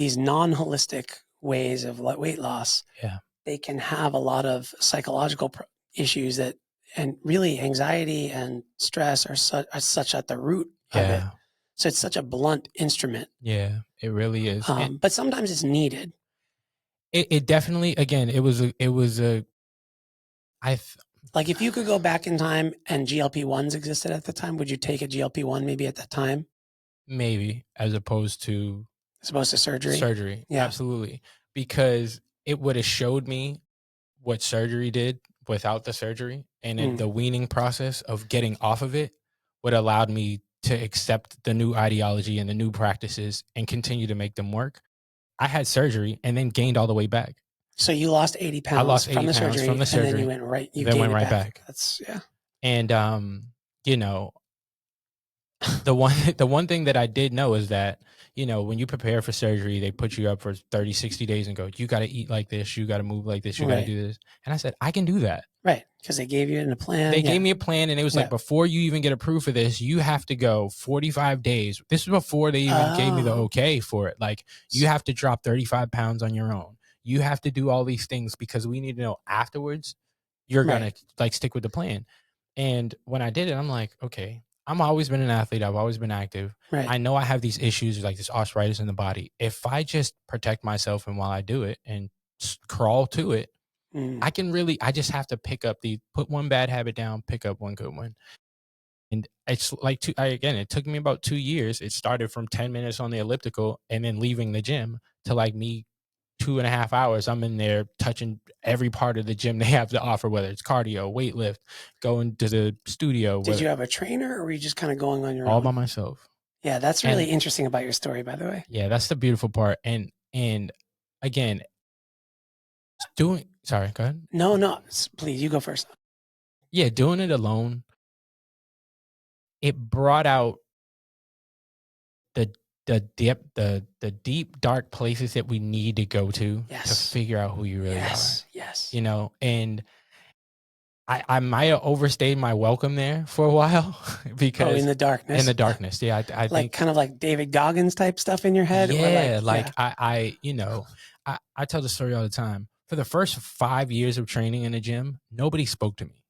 these non-holistic ways of weight loss, Yeah. they can have a lot of psychological issues that, and really anxiety and stress are such at the root of it. Yeah. So it's such a blunt instrument. Yeah, it really is. But sometimes it's needed. It definitely, again, like if you could go back in time and GLP-1s existed at the time, would you take a GLP-1 maybe at that time? Maybe, as opposed to surgery. Surgery, Yeah. absolutely. Because it would have showed me what surgery did without the surgery, and then the weaning process of getting off of it would have allowed me to accept the new ideology and the new practices and continue to make them work. I had surgery and then gained all the way back. So you lost 80 pounds I lost 80 from the pounds surgery, from the surgery, and then you went right, then went right back. That's, yeah. And you know, the one thing that I did know is that, you know, when you prepare for surgery, they put you up for 30, 60 days and go, you got to eat like this, you got to move like this, you got to do this. And I said, I can do that. Right. Because they gave you a plan. They gave me a plan, and it was like, before you even get approved for this, you have to go 45 days. This was before they even gave me the okay for it. Like, you have to drop 35 pounds on your own. You have to do all these things because we need to know afterwards you're going to like stick with the plan. And when I did it, I'm like, okay, I've always been an athlete. I've always been active. Right. I know I have these issues like this arthritis in the body. If I just protect myself and while I do it and crawl to it, I just have to put one bad habit down, pick up one good one. And it's like, again, it took me about 2 years. It started from 10 minutes on the elliptical and then leaving the gym to like me 2.5 hours. I'm in there touching every part of the gym they have to offer, whether it's cardio, weight lift, going to the studio. Did you have a trainer, or were you just kind of going on your own? All by myself. Yeah, that's really interesting about your story, by the way. Yeah, that's the beautiful part. And again, sorry, go ahead. No, please, you go first. Yeah, doing it alone, it brought out the deep, dark places that we need to go to figure out who you really are. Yes. You know, and I might have overstayed my welcome there for a while because in the darkness. Yeah, I like think kind of like David Goggins type stuff in your head. Yeah, I tell the story all the time. For the first 5 years of training in the gym, nobody spoke to me.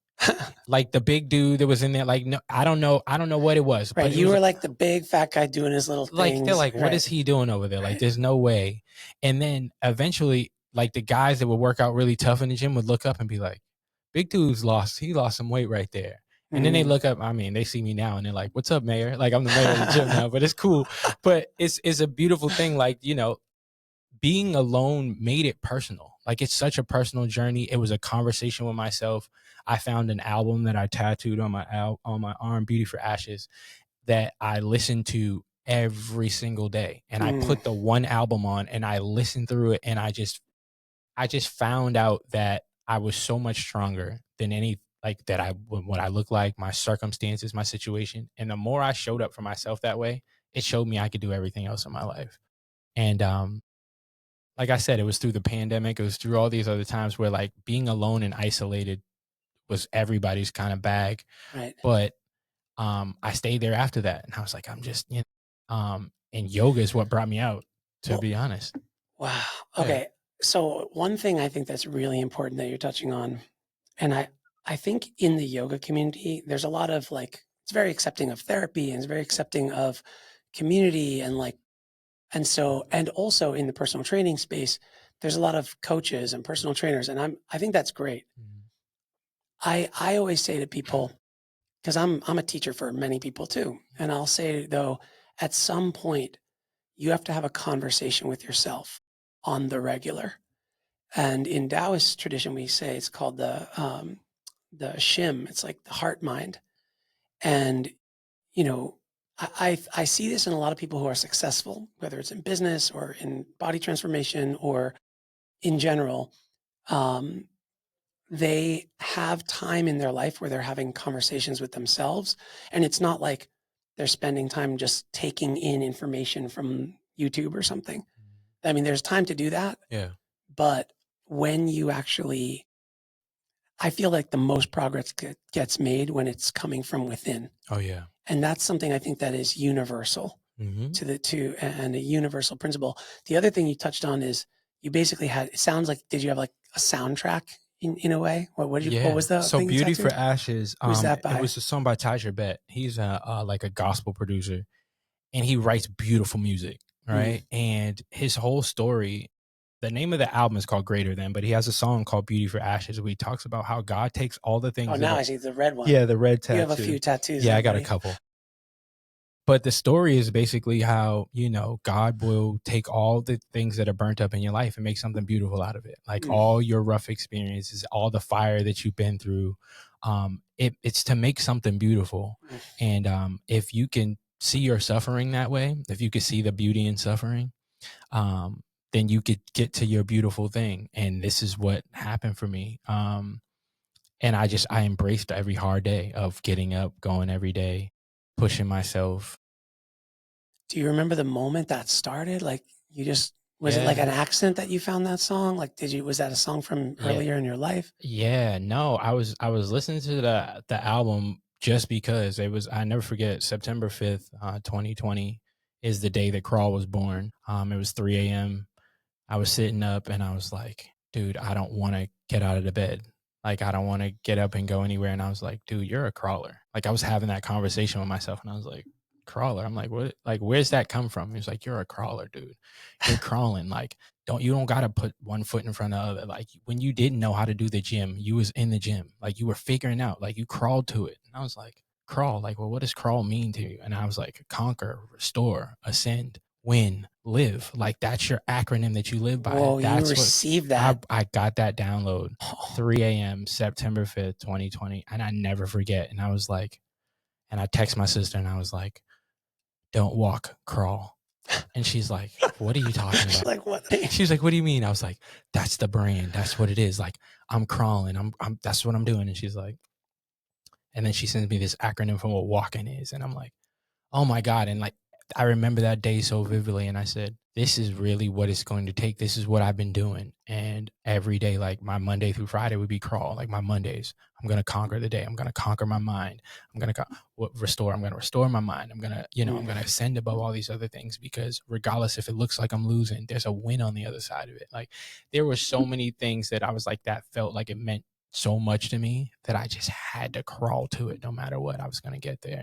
Like the big dude that was in there, like, no, I don't know what it was. Right, but you were like the big fat guy doing his little like things. They're like, what is he doing over there? Like, there's no way. And then eventually, like the guys that would work out really tough in the gym would look up and be like, big dude's lost some weight right there. And then they look up, I mean, they see me now and they're like, what's up, mayor? Like, I'm the mayor of the gym now, but it's cool. But it's a beautiful thing. Like, you know, being alone made it personal. Like, it's such a personal journey. It was a conversation with myself. I found an album that I tattooed on my arm, Beauty for Ashes, that I listened to every single day. And I put the one album on and I listened through it, and I just found out that I was so much stronger than what I look like, my circumstances, my situation. And the more I showed up for myself that way, it showed me I could do everything else in my life. And like I said, it was through the pandemic. It was through all these other times where like being alone and isolated was everybody's kind of bag. Right. But I stayed there after that, and I was like, I'm just, and yoga is what brought me out, to be honest. Wow. Okay. So one thing I think that's really important that you're touching on, and I think in the yoga community, there's a lot of like, it's very accepting of therapy and it's very accepting of community and like, and also in the personal training space, there's a lot of coaches and personal trainers, and I think that's great. I always say to people, because I'm a teacher for many people too, and I'll say though, at some point, you have to have a conversation with yourself on the regular. And in Taoist tradition, we say it's called the shim. It's like the heart mind. And, you know, I see this in a lot of people who are successful, whether it's in business or in body transformation or in general. They have time in their life where they're having conversations with themselves. And it's not like they're spending time just taking in information from YouTube or something. I mean, there's time to do that. Yeah. But when you actually, I feel like the most progress gets made when it's coming from within. Oh, yeah. And that's something I think that is universal. Mhm. and a universal principle. The other thing you touched on is you basically had, it sounds like, did you have like a soundtrack in a way? What Yeah. was the So thing you "Beauty for tattooed? Ashes," Who's that it by? was a song by Bet. He's like a gospel producer, and he writes beautiful music, Mm. right? And his whole story, the name of the album is called Greater Than, but he has a song called "Beauty for Ashes" where he talks about how God takes all the Oh, things that now are. I see the red one. Yeah, the red You have a tattoo. few tattoos Yeah, I then, got a buddy. couple. But the story is basically how, God will take all the things that are burnt up in your life and make something beautiful out of it. Like Mm. all your rough experiences, all the fire that you've been through, it's to make something beautiful. Mm. And if you can see your suffering that way, if you can see the beauty in suffering, then you could get to your beautiful thing. And this is what happened for me. And I embraced every hard day of getting up, going every day, pushing myself. Do you remember the moment that started? Like, you just, was it like Yeah. an accident that you found that song? Like, was that a song from Yeah. earlier in your life? Yeah. No, I was listening to the album just because it was. I never forget September 5th, 2020 is the day that Crawl was born. It was 3 a.m. I was sitting up and I was like, dude, I don't want to get out of the bed. Like, I don't want to get up and go anywhere. And I was like, dude, you're a crawler. Like, I was having that conversation with myself and I was like, crawler. I'm like, what? Like, where's that come from? He was like, you're a crawler, dude. You're crawling. Like, you don't got to put one foot in front of the other. Like, when you didn't know how to do the gym, you was in the gym. Like, you were figuring out, like, you crawled to it. And I was like, crawl. Like, well, what does crawl mean to you? And I was like, conquer, restore, ascend, win, live. Like that's your acronym that you live by. Whoa, you That's what received I that. I got that download Oh, 3 a.m. September 5th, 2020. And I never forget. And I was like, and I text my sister and I was like, don't walk, crawl. And she's like, what are you talking she's about? like, what? She's like, what do you mean? I was like, that's the brand. That's what it is. Like, I'm crawling. I'm that's what I'm doing. And she's like, and then she sends me this acronym for what walking is. And I'm like, oh my God. And like, I remember that day so vividly. And I said, this is really what it's going to take. This is what I've been doing. And every day, like my Monday through Friday would be crawl. Like my Mondays, I'm going to conquer the day. I'm going to conquer my mind. I'm going to restore. I'm going to restore my mind. I'm going to, I'm Mm. going to ascend above all these other things because regardless if it looks like I'm losing, there's a win on the other side of it. Like there were so many things that I was like, that felt like it meant so much to me that I just had to crawl to it no matter what. I was going to get there.